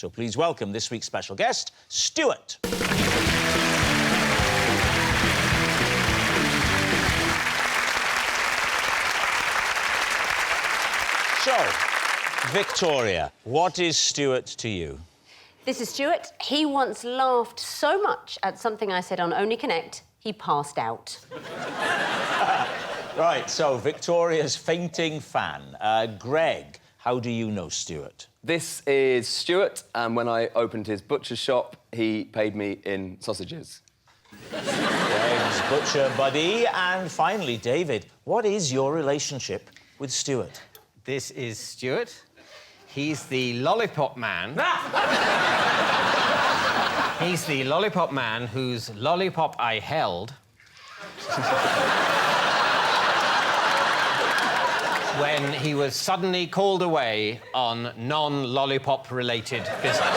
So please welcome this week's special guest, Stewart. So, Victoria, what is Stewart to you? This is Stewart. He once laughed so much at something I said on Only Connect, he passed out. Right, so Victoria's fainting fan. Greg, how do you know Stewart? This is Stewart, and when I opened his butcher's shop, he paid me in sausages. Greg's butcher buddy. And finally, David, what is your relationship with Stewart? This is Stewart. He's the lollipop man. He's the lollipop man whose lollipop I held when he was suddenly called away on non-lollipop-related business.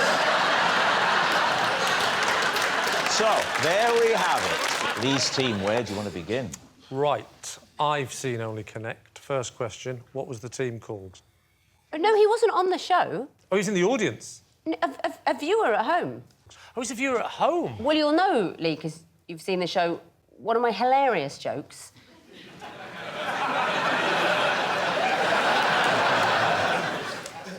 So, there we have it. Lee's team, where do you want to begin? Right. I've seen Only Connect. First question, what was the team called? Oh, no, he wasn't on the show. Oh, he's in the audience. A viewer at home. Oh, he's a viewer at home. Well, you'll know, Lee, because you've seen the show, one of my hilarious jokes.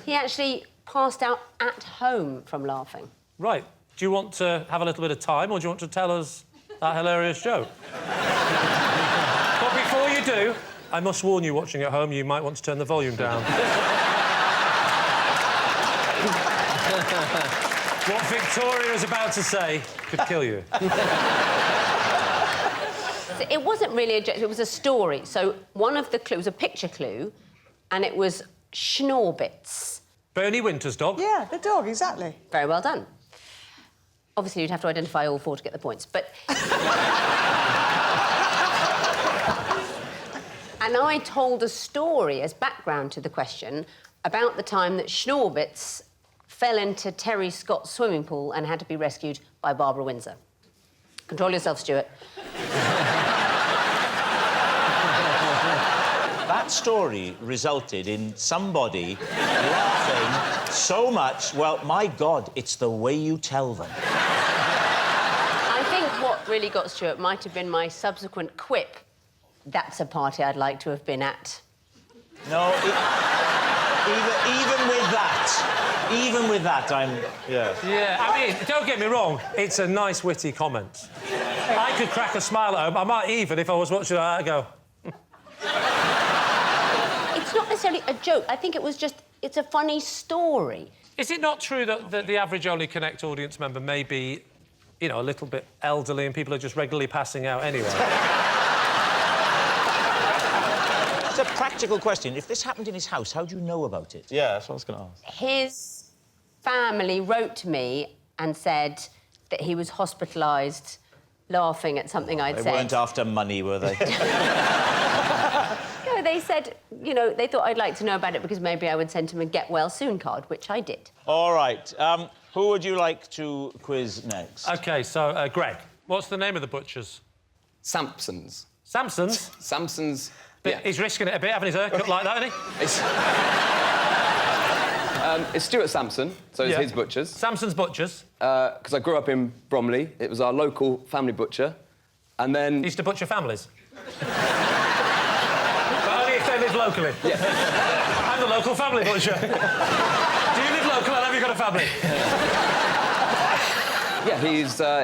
He actually passed out at home from laughing. Right. Do you want to have a little bit of time, or do you want to tell us that hilarious joke? But before you do, I must warn you, watching at home, you might want to turn the volume down. What Victoria is about to say could kill you. It wasn't really a joke, it was a story. So one of the clues was a picture clue, and it was Schnorbits. Bernie Winter's dog? Yeah, the dog, exactly. Very well done. Obviously, you'd have to identify all four to get the points, but... And I told a story as background to the question about the time that Schnorbits fell into Terry Scott's swimming pool and had to be rescued by Barbara Windsor. Control yourself, Stewart. That story resulted in somebody laughing so much, well, my God, it's the way you tell them. I think what really got Stewart might have been my subsequent quip. That's a party I'd like to have been at. No, even with that, I'm... Yeah. Yeah, I mean, don't get me wrong, it's a nice, witty comment. I could crack a smile at home. I might even, if I was watching that, I'd go... It's not necessarily a joke. I think it was just... It's a funny story. Is it not true that the average Only Connect audience member may be, you know, a little bit elderly and people are just regularly passing out anyway? It's a practical question. If this happened in his house, how do you know about it? Yeah, that's what I was going to ask. His family wrote to me and said that he was hospitalised laughing at something I'd said. They weren't after money, were they? No, they said, you know, they thought I'd like to know about it because maybe I would send him a get-well-soon card, which I did. All right. Who would you like to quiz next? OK, so, Greg, what's the name of the butchers? Sampson's. Samson's? Sampson's... Yeah. He's risking it a bit, having his hair cut like that, isn't he? It's Stewart Sampson, so it's his butchers. Samson's Butchers. Because I grew up in Bromley. It was our local family butcher. And then... He used to butcher families. But only if they live locally. Yeah. I'm the local family butcher. Do you live local and have you got a family? Yeah,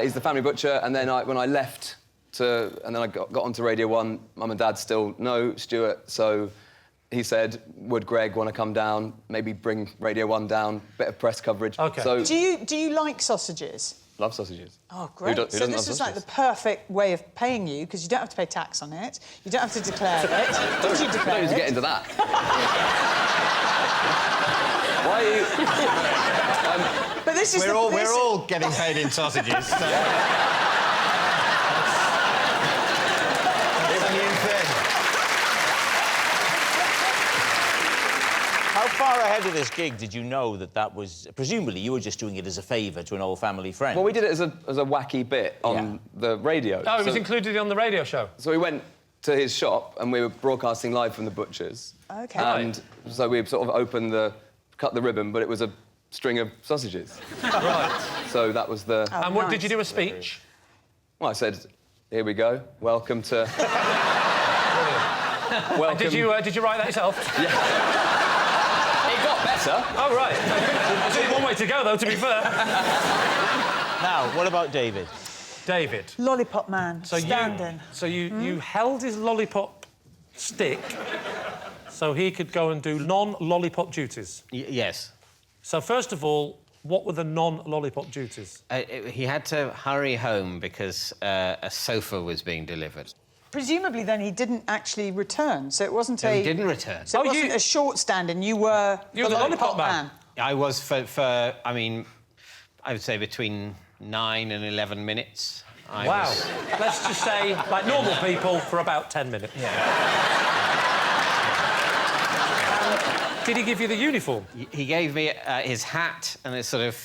he's the family butcher, and then when I left and then I got onto Radio 1, Mum and Dad still know Stewart, so he said, would Greg want to come down, maybe bring Radio 1 down, bit of press coverage. OK. Do you like sausages? Love sausages. Oh, great. Who So doesn't this love is like the sausages? perfect way of paying you, because you don't have to pay tax on it, you don't have to declare it. Did you declare Don't need it? to get into that. Why are you... But this is We're all getting paid in sausages, so... It's a new thing. How far ahead of this gig did you know that was... Presumably, you were just doing it as a favour to an old family friend. Well, we did it as a wacky bit on the radio. Oh, it was included on the radio show? So we went to his shop and we were broadcasting live from the butcher's. OK. And so we sort of cut the ribbon, but it was a string of sausages. Right. So that was the... And what did you do, a speech? Well, I said, here we go, welcome to... welcome... Did you write that yourself? Yeah. It got better. Oh, right. There's only one way to go, though, to be fair. Now, what about David? David. Lollipop man, standing. You held his lollipop stick so he could go and do non-lollipop duties. Yes. So, first of all, what were the non-lollipop duties? He had to hurry home because a sofa was being delivered. Presumably, then, he didn't actually return, so it wasn't No, he didn't return. So it wasn't a short standing, you were the lollipop man. I was for, I mean, I would say between 9 and 11 minutes. Wow. Let's just say, like normal people, for about 10 minutes. Yeah. Did he give you the uniform? He gave me his hat and this sort of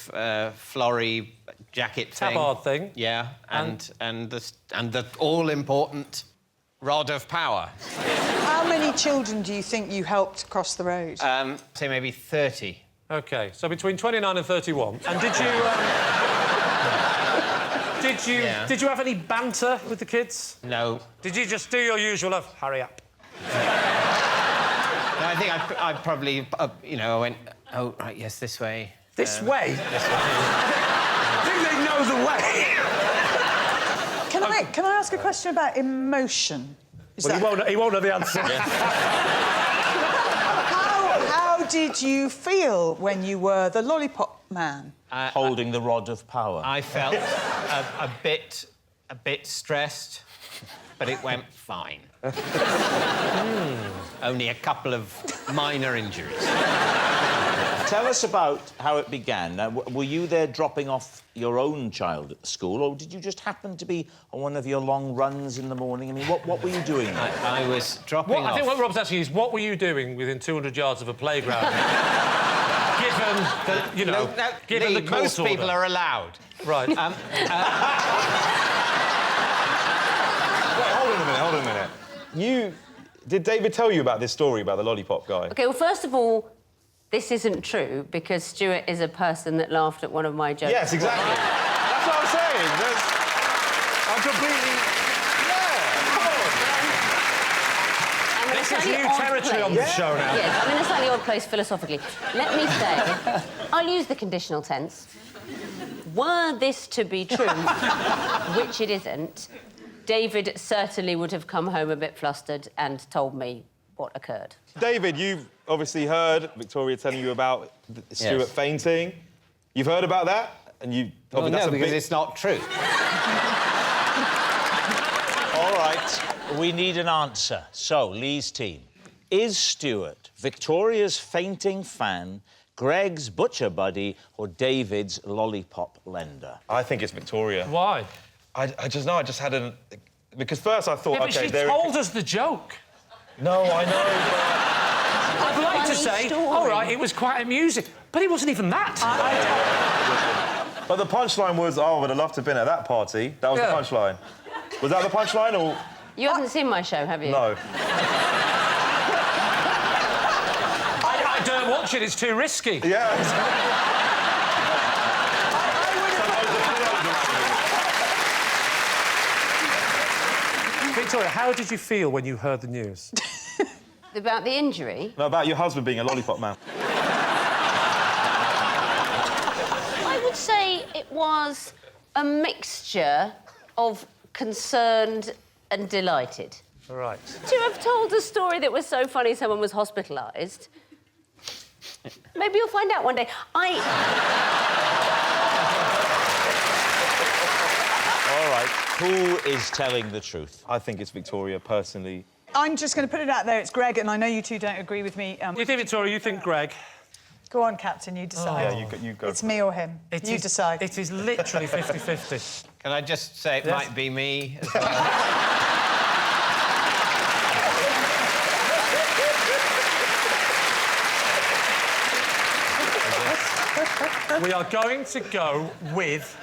flory jacket thing. Tabard thing. Yeah, and the all-important rod of power. How many children do you think you helped cross the road? Say maybe 30. OK, so between 29 and 31. And did you have any banter with the kids? No. Did you just do your usual of, hurry up? No, I think I probably, you know, I went, oh, right, yes, this way. This way? This way. I think they know the way. Can I ask a question about emotion? He won't know the answer. How did you feel when you were the lollipop man? Holding the rod of power. I felt a bit stressed, but it went fine. Only a couple of minor injuries. Tell us about how it began. Now, were you there dropping off your own child at school, or did you just happen to be on one of your long runs in the morning? I mean, what were you doing? I was dropping off... I think what Rob's asking is, what were you doing within 200 yards of a playground? Given the, you know, given the court most order. people are allowed. Right. Wait, hold on a minute. Did David tell you about this story about the lollipop guy? OK, well, first of all, this isn't true, because Stewart is a person that laughed at one of my jokes. Yes, exactly. That's what I'm saying. I'm completely... Yeah, This is new territory on the show now. Yes, I'm in a slightly odd place philosophically. Let me say, I'll use the conditional tense. Were this to be true, which it isn't, David certainly would have come home a bit flustered and told me what occurred. David, you've obviously heard Victoria telling you about Stewart fainting. You've heard about that? And you... Well, no, because it's not true. All right, we need an answer. So, Lee's team. Is Stewart Victoria's fainting fan, Greg's butcher buddy, or David's lollipop lender? I think it's Victoria. Why? I just know, I just had an... Because first I thought, Yeah, but OK, she told us the joke. No, I know, I'd like to say, all right, it was quite amusing, but it wasn't even that. but the punchline was, oh, I would have loved to have been at that party. That was the punchline. Was that the punchline, or...? You haven't seen my show, have you? No. I don't watch it, it's too risky. Yeah. Victoria, how did you feel when you heard the news? About the injury? No, about your husband being a lollipop man. I would say it was a mixture of concerned and delighted. All right. To have told a story that was so funny someone was hospitalised... Maybe you'll find out one day. All right, who is telling the truth? I think it's Victoria, personally. I'm just going to put it out there, it's Greg, and I know you two don't agree with me. You think, Victoria, you think Greg? Go on, Captain, you decide. Yeah, you go. It's me or him. You decide. It is literally 50-50. Can I just say it might be me as well? We are going to go with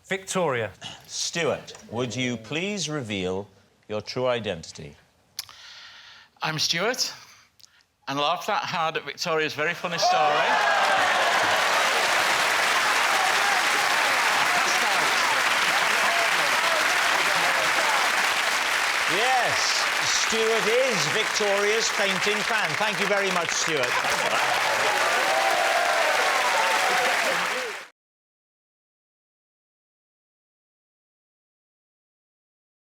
Victoria. Stewart, would you please reveal your true identity? I'm Stewart, and laughed that hard at Victoria's very funny story. Yes, Stewart is Victoria's fainting fan. Thank you very much, Stewart.